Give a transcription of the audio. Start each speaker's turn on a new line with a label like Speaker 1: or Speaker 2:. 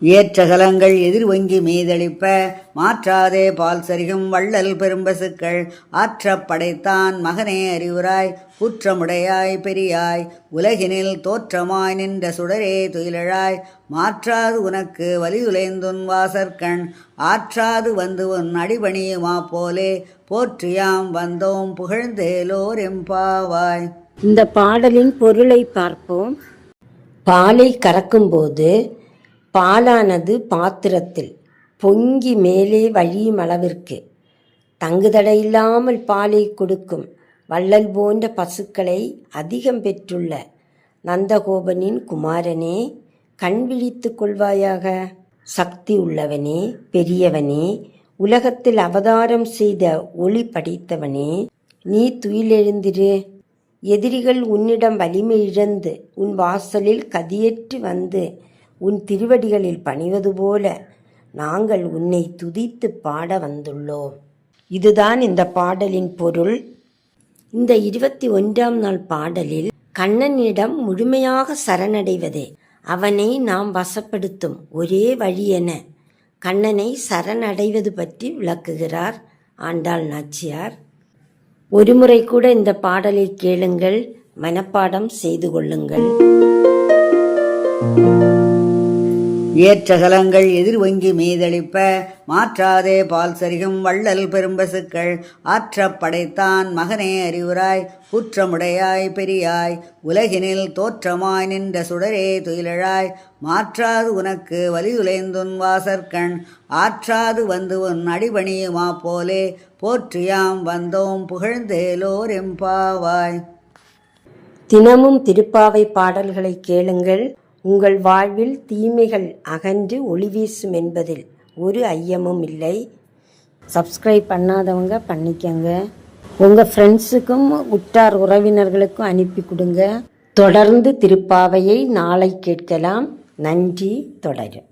Speaker 1: ஏற்றகலங்கள் எதிர்வங்கி மீதளிப்ப மாற்றாதே பால் சரிகும் வள்ளல் பெரும்பசுக்கள் ஆற்றப் படைத்தான் மகனே அறிவுராய் குற்றமுடையாய் பெரியாய் உலகினில் தோற்றமாய் நின்ற சுடரே துயிலழாய் மாற்றாது உனக்கு வலியுலைந்துன் வாசற்கண் ஆற்றாது வந்து உன் அடிபணியுமா போலே போற்றியாம் வந்தோம் புகழ்ந்தேலோர் எம்பாவாய்.
Speaker 2: இந்த பாடலின் பொருளை பார்ப்போம். பாலை கறக்கும்போது பாலானது பாத்திரத்தில் பொங்கி மேலே வழியும் அளவிற்கு தங்குதடையில்லாமல் பாலை கொடுக்கும் வள்ளல் போன்ற பசுக்களை அதிகம் பெற்றுள்ள நந்தகோபனின் குமாரனே, கண் விழித்து கொள்வாயாக. சக்தி உள்ளவனே, பெரியவனே, உலகத்தில் அவதாரம் செய்த ஒளி படைத்தவனே, நீ துயிலெழுந்திரு. எதிரிகள் உன்னிடம் வலிமை இழந்து உன் வாசலில் கதியேற்றி வந்து உன் திருவடிகளில் பணிவது போல நாங்கள் உன்னை துதித்து பாட வந்துள்ளோம். இதுதான் இந்த பாடலின் பொருள். இந்த 21ஆம் நாள் பாடலில் கண்ணனிடம் முழுமையாக சரணடைவதே அவனை நாம் வசப்படுத்தும் ஒரே வழி என கண்ணனை சரணடைவது பற்றி விளக்குகிறார் ஆண்டாள் நாச்சியார். ஒருமுறை கூட இந்த பாடலை கேளுங்கள், மனப்பாடம் செய்து கொள்ளுங்கள்.
Speaker 1: ஏற்றகலங்கள் எதிர்வங்கி மீதளிப்ப மாற்றாதே பால் சரிகும் வள்ளல் பெரும்பசுக்கள் ஆற்றப் படைத்தான் மகனே அறிவுராய் குற்றமுடையாய் பெரியாய் உலகினில் தோற்றமாய் நின்ற சுடரே துயிலழாய் மாற்றாது உனக்கு வலியுலைந்துன் வாசற்கண் ஆற்றாது வந்து உன் அடிபணியுமா போலே போற்றியாம் வந்தோம் புகழ்ந்தேலோர் எம்பாவாய்.
Speaker 2: தினமும் திருப்பாவை பாடல்களை கேளுங்கள். உங்கள் வாழ்வில் தீமைகள் அகன்று ஒளி வீசும் என்பதில் ஒரு ஐயமும் இல்லை. சப்ஸ்கிரைப் பண்ணாதவங்க பண்ணிக்கங்க. உங்கள் ஃப்ரெண்ட்ஸுக்கும் உற்றார் உறவினர்களுக்கும் அனுப்பி கொடுங்க. தொடர்ந்து திருப்பாவையை நாளை கேட்கலாம். நன்றி. தொடரும்.